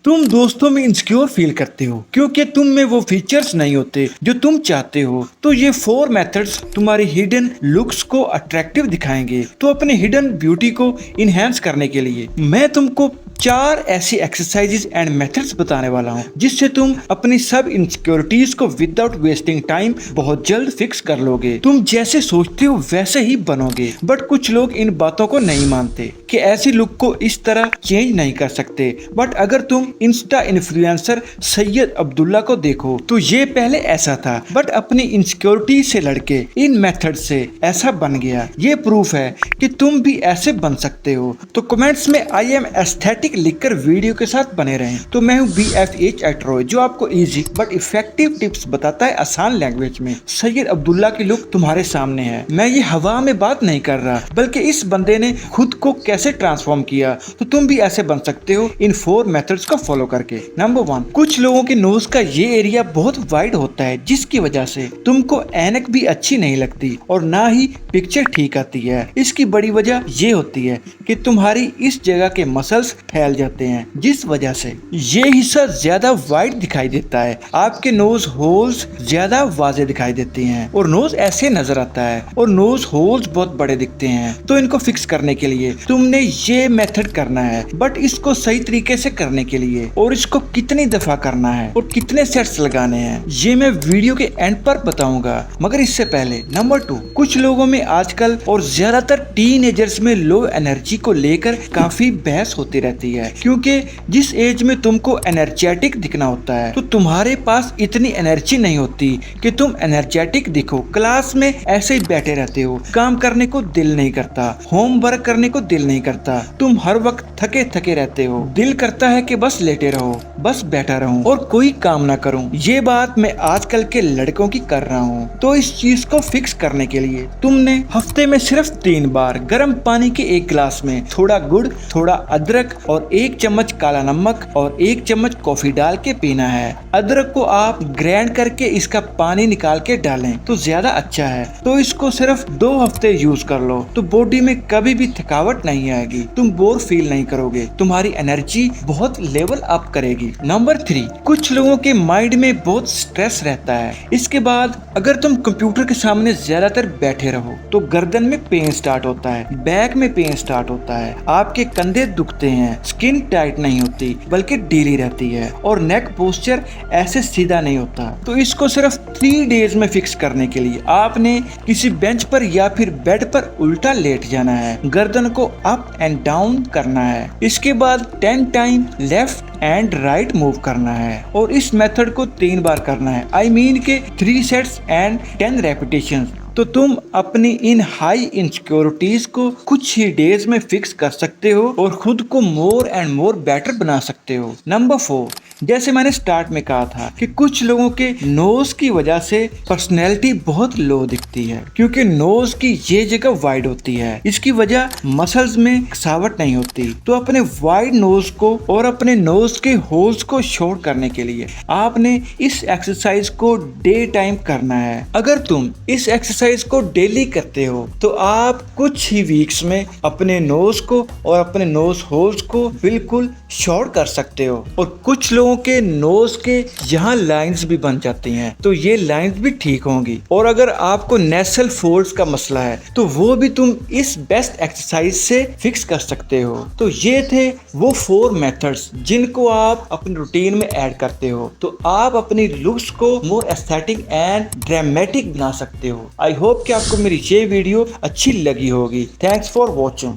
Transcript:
तुम दोस्तों में इनसिक्योर फील करते हो क्योंकि तुम में वो फीचर्स नहीं होते जो तुम चाहते हो, तो ये 4 मेथड्स तुम्हारी हिडन लुक्स को अट्रैक्टिव दिखाएंगे। तो अपने हिडन ब्यूटी को इनहेंस करने के लिए मैं तुमको 4 ऐसी एक्सरसाइजेज एंड मेथड्स बताने वाला हूँ जिससे तुम अपनी सब इनसिक्योरिटीज को विदाउट वेस्टिंग टाइम बहुत जल्द फिक्स कर लोगे। तुम जैसे सोचते हो वैसे ही बनोगे, बट कुछ लोग इन बातों को नहीं मानते कि ऐसी लुक को इस तरह चेंज नहीं कर सकते। बट अगर तुम इंस्टा इन्फ्लुएंसर सैयद अब्दुल्ला को देखो तो ये पहले ऐसा था, बट अपनी इनसिक्योरिटी से लड़के इन मेथड से ऐसा बन गया। ये प्रूफ है कि तुम भी ऐसे बन सकते हो। तो कमेंट्स में आई एम एस्थेटिक लिखकर वीडियो के साथ बने रहें। तो मैं हूँ BFH रॉय जो आपको इजी बट इफेक्टिव टिप्स बताता है आसान लैंग्वेज में। सैयद अब्दुल्ला की लुक तुम्हारे सामने है। मैं ये हवा में बात नहीं कर रहा, बल्कि इस बंदे ने खुद को कैसे ट्रांसफॉर्म किया। तो तुम भी ऐसे बन सकते हो इन 4 मेथड्स को फॉलो करके। नंबर 1, कुछ लोगों के नोज का ये एरिया बहुत वाइड होता है जिसकी वजह से तुमको ऐनक भी अच्छी नहीं लगती और ना ही पिक्चर ठीक आती है। इसकी बड़ी वजह ये होती है कि तुम्हारी इस जगह के मसल्स फैल जाते हैं, जिस वजह से ये हिस्सा ज्यादा वाइड दिखाई देता है। आपके नोज होल्स ज्यादा वाजे दिखाई देते हैं और नोज ऐसे नजर आता है और नोज होल्स बहुत बड़े दिखते हैं। तो इनको फिक्स करने के लिए तुमने ये मेथड करना है, बट इसको सही तरीके से करने के लिए और इसको कितनी दफा करना है और कितने सेट्स लगाने हैं ये मैं वीडियो के एंड पर बताऊंगा। मगर इससे पहले नंबर 2, कुछ लोगों में आजकल और ज्यादातर टीनेजर्स में लो एनर्जी को लेकर काफी बहस होती रहती है, क्योंकि जिस एज में तुमको एनर्जेटिक दिखना होता है तो तुम्हारे पास इतनी एनर्जी नहीं होती कि तुम एनर्जेटिक दिखो। क्लास में ऐसे ही बैठे रहते हो, काम करने को दिल नहीं करता, होमवर्क करने को दिल नहीं करता, तुम हर वक्त थके थके रहते हो, दिल करता है कि बस लेटे रहो, बस बैठा रहूं और कोई काम ना करूं। ये बात मैं आजकल के लड़कों की कर रहा हूँ। तो इस चीज को फिक्स करने के लिए तुमने हफ्ते में सिर्फ 3 बार गर्म पानी के एक गिलास में थोड़ा गुड़, थोड़ा अदरक और 1 चम्मच काला नमक और 1 चम्मच कॉफी डाल के पीना है। अदरक को आप ग्राइंड करके इसका पानी निकाल के डालें तो ज्यादा अच्छा है। तो इसको सिर्फ 2 हफ्ते यूज कर लो तो बॉडी में कभी भी थकावट नहीं आएगी, तुम बोर फील नहीं करोगे, तुम्हारी एनर्जी बहुत लेवल अप करेगी। नंबर 3, कुछ लोगों के माइंड में बहुत स्ट्रेस रहता है। इसके बाद अगर तुम कंप्यूटर के सामने ज्यादातर बैठे रहो तो गर्दन में पेन स्टार्ट होता है, बैक में पेन स्टार्ट होता है, आपके कंधे दुखते हैं, स्किन टाइट नहीं होती बल्कि ढीली रहती है और नेक पोस्चर ऐसे सीधा नहीं होता। तो इसको सिर्फ 3 डेज में फिक्स करने के लिए आपने किसी बेंच पर या फिर बेड पर उल्टा लेट जाना है, गर्दन को अप एंड डाउन करना है। इसके बाद 10 time left and right move करना है और इस मेथड को 3 बार करना है। आई मीन के 3 सेट्स एंड 10 रेपिटेशंस। तो तुम अपनी इन हाई इनसिक्योरिटीज को कुछ ही डेज में फिक्स कर सकते हो और खुद को मोर एंड मोर बेटर बना सकते हो। नंबर 4, जैसे मैंने स्टार्ट में कहा था कि कुछ लोगों के नोज की वजह से पर्सनैलिटी बहुत लो दिखती है, क्योंकि नोज की ये जगह वाइड होती है। इसकी वजह मसल्स में कसावट नहीं होती। तो अपने वाइड नोज को और अपने नोज के होल्स को शॉर्ट करने के लिए आपने इस एक्सरसाइज को डे टाइम करना है। अगर तुम इस एक्सरसाइज को डेली करते हो तो आप कुछ ही वीक्स में अपने नोज को और अपने नोज होल्स को बिल्कुल शॉर्ट कर सकते हो। और कुछ लोगों के नोज के यहाँ लाइंस भी बन जाती हैं, तो ये लाइंस भी ठीक होंगी। और अगर आपको नेसल फोल्ड्स का मसला है तो वो भी तुम इस बेस्ट एक्सरसाइज से फिक्स कर सकते हो। तो ये थे वो 4 मेथड्स जिनको आप अपनी रूटीन में ऐड करते हो तो आप अपनी लुक्स को मोर एस्थेटिक एंड ड्रामेटिक बना सकते हो। आई होप कि आपको मेरी ये वीडियो अच्छी लगी होगी। Thanks for watching.